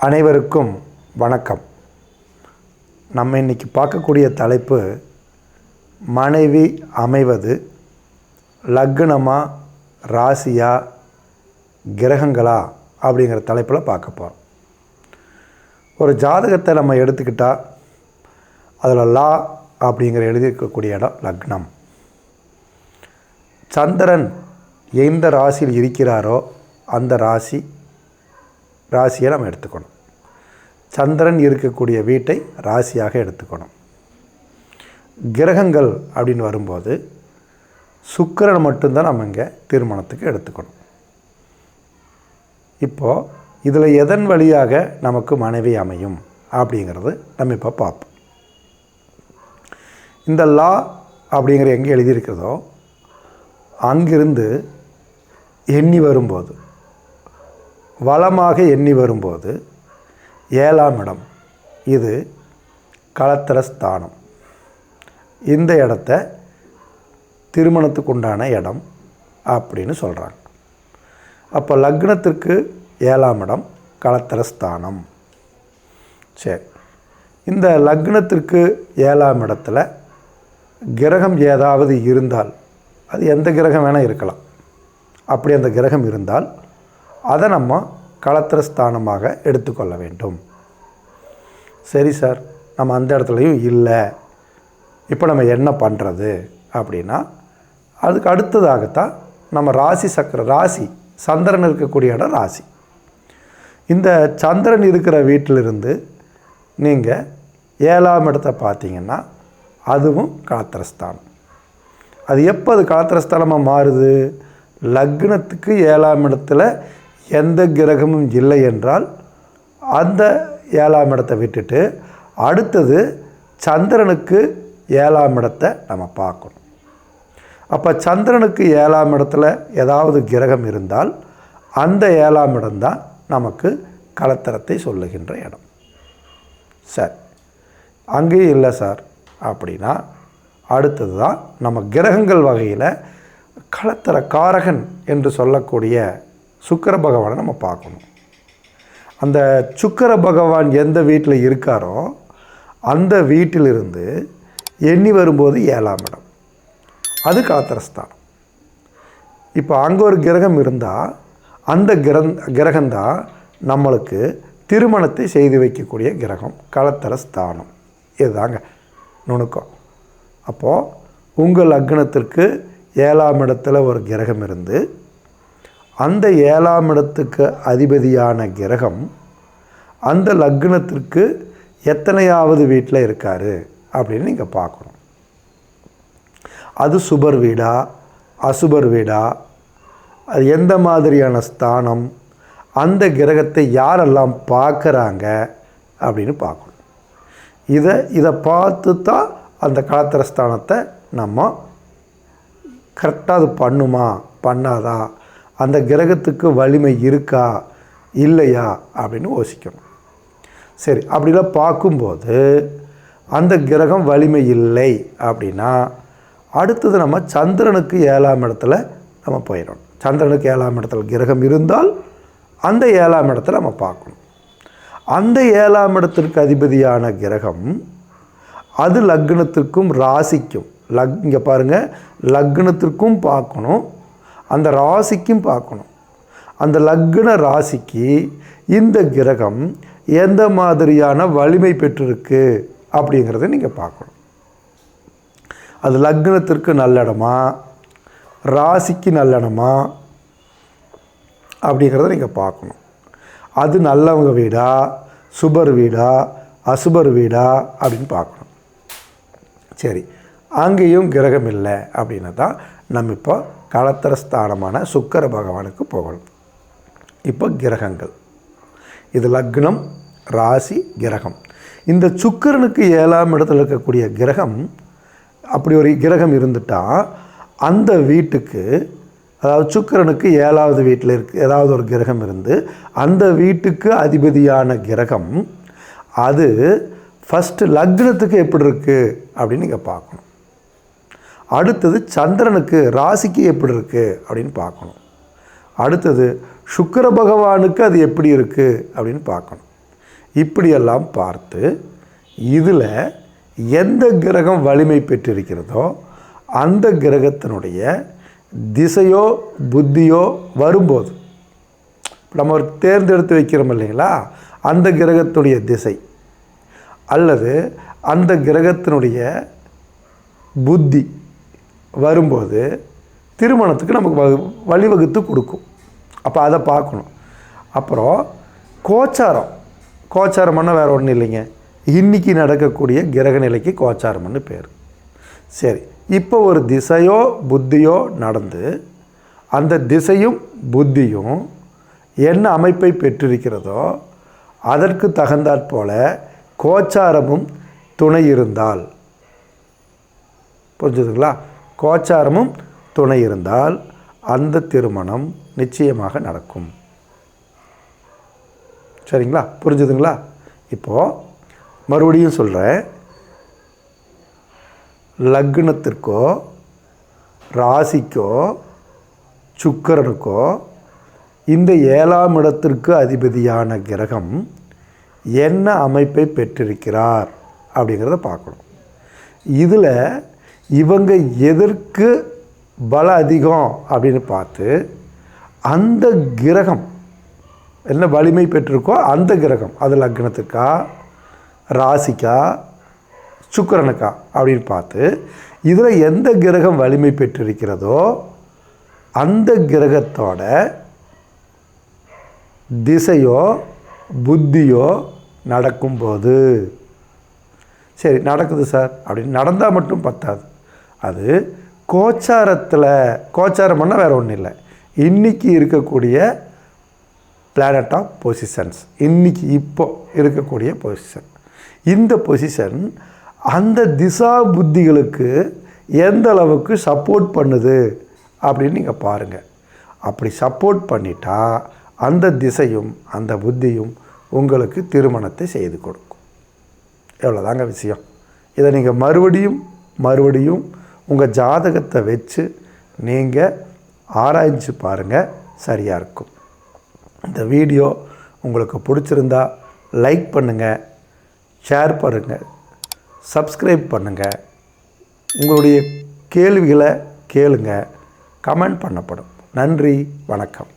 அனைவருக்கும் வணக்கம். நம்ம இன்றைக்கி பார்க்கக்கூடிய தலைப்பு மனைவி அமைவது லக்னமா ராசியா கிரகங்களா அப்படிங்கிற தலைப்பில் பார்க்க போகிறோம். ஒரு ஜாதகத்தை நம்ம எடுத்துக்கிட்டால் அதில் லா அப்படிங்கிற எழுதியிருக்கக்கூடிய இடம் லக்னம். சந்திரன் எந்த ராசியில் இருக்கிறாரோ அந்த ராசியை நம்ம எடுத்துக்கணும். சந்திரன் இருக்கக்கூடிய வீட்டை ராசியாக எடுத்துக்கணும். கிரகங்கள் அப்படின்னு வரும்போது சுக்கிரன் மட்டும்தான் நம்ம இங்கே திருமணத்துக்கு எடுத்துக்கணும். இப்போது இதில் எதன் வழியாக நமக்கு மனைவி அமையும் அப்படிங்கிறது நம்ம இப்போ பார்ப்போம். இந்த லா அப்படிங்கிற எங்கே எழுதியிருக்கிறதோ அங்கிருந்து எண்ணி வரும்போது, வளமாக எண்ணி வரும்போது 7ஆம் இடம், இது களத்திரஸ்தானம். இந்த இடத்த திருமணத்துக்கு உண்டான இடம் அப்படின்னு சொல்கிறாங்க. அப்போ லக்னத்திற்கு 7ஆம் இடம் களத்திரஸ்தானம். சரி, இந்த லக்னத்திற்கு 7ஆம் இடத்துல கிரகம் ஏதாவது இருந்தால், அது எந்த கிரகம் வேணால் இருக்கலாம், அப்படி அந்த கிரகம் இருந்தால் அதை நம்ம களத்திரஸ்தானமாக எடுத்துக்கொள்ள வேண்டும். சரி சார், நம்ம அந்த இடத்துலையும் இல்லை, இப்போ நம்ம என்ன பண்ணுறது அப்படின்னா, அதுக்கு அடுத்ததாகத்தான் நம்ம ராசி சந்திரன் இருக்கக்கூடிய இடம் ராசி. இந்த சந்திரன் இருக்கிற வீட்டிலிருந்து நீங்கள் 7ஆம் இடத்தை பார்த்தீங்கன்னா அதுவும் களத்திரஸ்தானம். அது எப்போ அது களத்திரஸ்தானமாக மாறுது? லக்னத்துக்கு 7ஆம் இடத்துல எந்த கிரகமும் இல்லை என்றால் அந்த 7ஆம் இடத்தை விட்டுட்டு அடுத்தது சந்திரனுக்கு 7ஆம் இடத்தை நம்ம பார்க்கணும். அப்போ சந்திரனுக்கு 7ஆம் இடத்துல ஏதாவது கிரகம் இருந்தால் அந்த 7ஆம் இடம்தான் நமக்கு களத்திரத்தை சொல்லுகின்ற இடம். சார், அங்கேயும் இல்லை சார் அப்படின்னா அடுத்தது தான் நம்ம கிரகங்கள் வகையில் களத்திர காரகன் என்று சொல்லக்கூடிய சுக்கிர பகவானை நம்ம பார்க்கணும். அந்த சுக்கிர பகவான் எந்த வீட்டில் இருக்காரோ அந்த வீட்டிலிருந்து எண்ணி வரும்போது 7ஆம் இடம், அது களத்திரஸ்தானம். இப்போ அங்கே ஒரு கிரகம் இருந்தால் அந்த கிரகம்தான் நம்மளுக்கு திருமணத்தை செய்து வைக்கக்கூடிய கிரகம், களத்திரஸ்தானம். இதுதாங்க நுணுக்கம். அப்போது உங்கள் லக்னத்திற்கு 7ஆம் இடத்துல ஒரு கிரகம் இருந்து அந்த 7ஆம் இடத்துக்கு அதிபதியான கிரகம் அந்த லக்னத்திற்கு எத்தனையாவது வீட்டில் இருக்கார் அப்படின்னு நீங்கள் பார்க்கணும். அது சுபர் வீடா அசுபர் வீடா, அது எந்த மாதிரியான ஸ்தானம், அந்த கிரகத்தை யாரெல்லாம் பார்க்குறாங்க அப்படின்னு பார்க்கணும். இதை பார்த்து தான் அந்த களத்திரஸ்தானத்தை நம்ம கரெக்டாக அது பண்ணுமா பண்ணாதா, அந்த கிரகத்துக்கு வலிமை இருக்கா இல்லையா அப்படின்னு யோசிக்கணும். சரி, அப்படிலாம் பார்க்கும்போது அந்த கிரகம் வலிமை இல்லை அப்படின்னா அடுத்தது நம்ம சந்திரனுக்கு 7ஆம் இடத்துல நம்ம போயிடணும். சந்திரனுக்கு 7ஆம் இடத்துல கிரகம் இருந்தால் அந்த 7ஆம் இடத்துல நம்ம பார்க்கணும். அந்த 7ஆம் இடத்திற்கு அதிபதியான கிரகம் அது லக்னத்திற்கும் ராசிக்கும், இங்கே பாருங்கள், லக்னத்திற்கும் பார்க்கணும், அந்த ராசிக்கும் பார்க்கணும். அந்த லக்ன ராசிக்கு இந்த கிரகம் எந்த மாதிரியான வலிமை பெற்றிருக்கு அப்படிங்கிறத நீங்கள் பார்க்கணும். அது லக்னத்திற்கு நல்லிடமா ராசிக்கு நல்லிடமா அப்படிங்கிறத நீங்கள் பார்க்கணும். அது நல்லவங்க வீடா சுபர் வீடா அசுபர் வீடா அப்படின்னு பார்க்கணும். சரி, அங்கேயும் கிரகம் இல்லை அப்படின்னா தான் நம்ம இப்போ களத்திரஸ்தானமான சுக்கிர பகவானுக்கு போகணும். இப்போ கிரகங்கள், இது லக்னம் ராசி கிரகம். இந்த சுக்கிரனுக்கு 7ஆம் இடத்துல இருக்கக்கூடிய கிரகம், அப்படி ஒரு கிரகம் இருந்துட்டால் அந்த வீட்டுக்கு, அதாவது சுக்கிரனுக்கு 7ஆவது வீட்டில் ஏதாவது ஒரு கிரகம் இருந்து அந்த வீட்டுக்கு அதிபதியான கிரகம் அது ஃபஸ்ட்டு லக்னத்துக்கு எப்படி இருக்குது அப்படின்னு நீங்கள் பார்க்கணும். அடுத்தது சந்திரனுக்கு ராசிக்கு எப்படி இருக்குது அப்படின்னு பார்க்கணும். அடுத்தது சுக்கிர பகவானுக்கு அது எப்படி இருக்குது அப்படின்னு பார்க்கணும். இப்படியெல்லாம் பார்த்து இதில் எந்த கிரகம் வலிமை பெற்றிருக்கிறதோ அந்த கிரகத்தினுடைய திசையோ புத்தியோ வரும்போது நம்ம ஒரு தேர்ந்தெடுத்து வைக்கிறோம் இல்லைங்களா, அந்த கிரகத்துடைய திசை அல்லது அந்த கிரகத்தினுடைய புத்தி வரும்போது திருமணத்துக்கு நமக்கு வழிவகுத்து கொடுக்கும். அப்போ அதை பார்க்கணும். அப்புறம் கோச்சாரம்னா வேறு ஒன்றும் இல்லைங்க, இன்றைக்கி நடக்கக்கூடிய கிரக நிலைக்கு கோச்சாரம்னு பேர். சரி, இப்போ ஒரு திசையோ புத்தியோ நடந்து அந்த திசையும் புத்தியும் என்ன அமைப்பை பெற்றிருக்கிறதோ அதற்கு தகுந்தாற்போல கோச்சாரமும் துணை இருந்தால், புரிஞ்சுதுங்களா, கோச்சாரமும் துணை இருந்தால் அந்த திருமணம் நிச்சயமாக நடக்கும். சரிங்களா, புரிஞ்சுதுங்களா? இப்போது மறுபடியும் சொல்கிறேன், லக்னத்திற்கோ ராசிக்கோ சுக்கிரனுக்கோ இந்த 7ஆம் இடத்திற்கு அதிபதியான கிரகம் என்ன அமைப்பை பெற்றிருக்கிறார் அப்படிங்கிறத பார்க்கணும். இதில் இவங்க எதற்கு பல அதிகம் அப்படின்னு பார்த்து அந்த கிரகம் என்ன வலிமை பெற்றிருக்கோ அந்த கிரகம், அது லக்னத்துக்கா ராசிக்கா சுக்கிரனுக்கா அப்படின்னு பார்த்து இதில் எந்த கிரகம் வலிமை பெற்றிருக்கிறதோ அந்த கிரகத்தோட திசையோ புத்தியோ நடக்கும்போது, சரி நடக்குது சார் அப்படின்னு நடந்தால் மட்டும் பத்தாது, அது கோச்சாரம்னா வேறு ஒன்றும் இல்லை, இன்றைக்கி இருக்கக்கூடிய பிளானட் ஆஃப் பொசிஷன்ஸ், இன்றைக்கி இப்போ இருக்கக்கூடிய பொசிஷன், இந்த பொசிஷன் அந்த திசா புத்திகளுக்கு எந்த அளவுக்கு சப்போர்ட் பண்ணுது அப்படின்னு நீங்கள் பாருங்கள். அப்படி சப்போர்ட் பண்ணிட்டா அந்த திசையும் அந்த புத்தியும் உங்களுக்கு திருமணத்தை செய்து கொடுக்கும். எவ்வளோதாங்க விஷயம். இதை நீங்கள் மறுபடியும் உங்கள் ஜாதகத்தை வச்சு நீங்கள் ஆராய்ச்சி பாருங்கள், சரியாக இருக்கும். இந்த வீடியோ உங்களுக்கு பிடிச்சிருந்தா லைக் பண்ணுங்கள், ஷேர் பண்ணுங்கள், சப்ஸ்கிரைப் பண்ணுங்கள், உங்களுடைய கேள்விகளை கேளுங்க, கமெண்ட் பண்ணப்படும். நன்றி, வணக்கம்.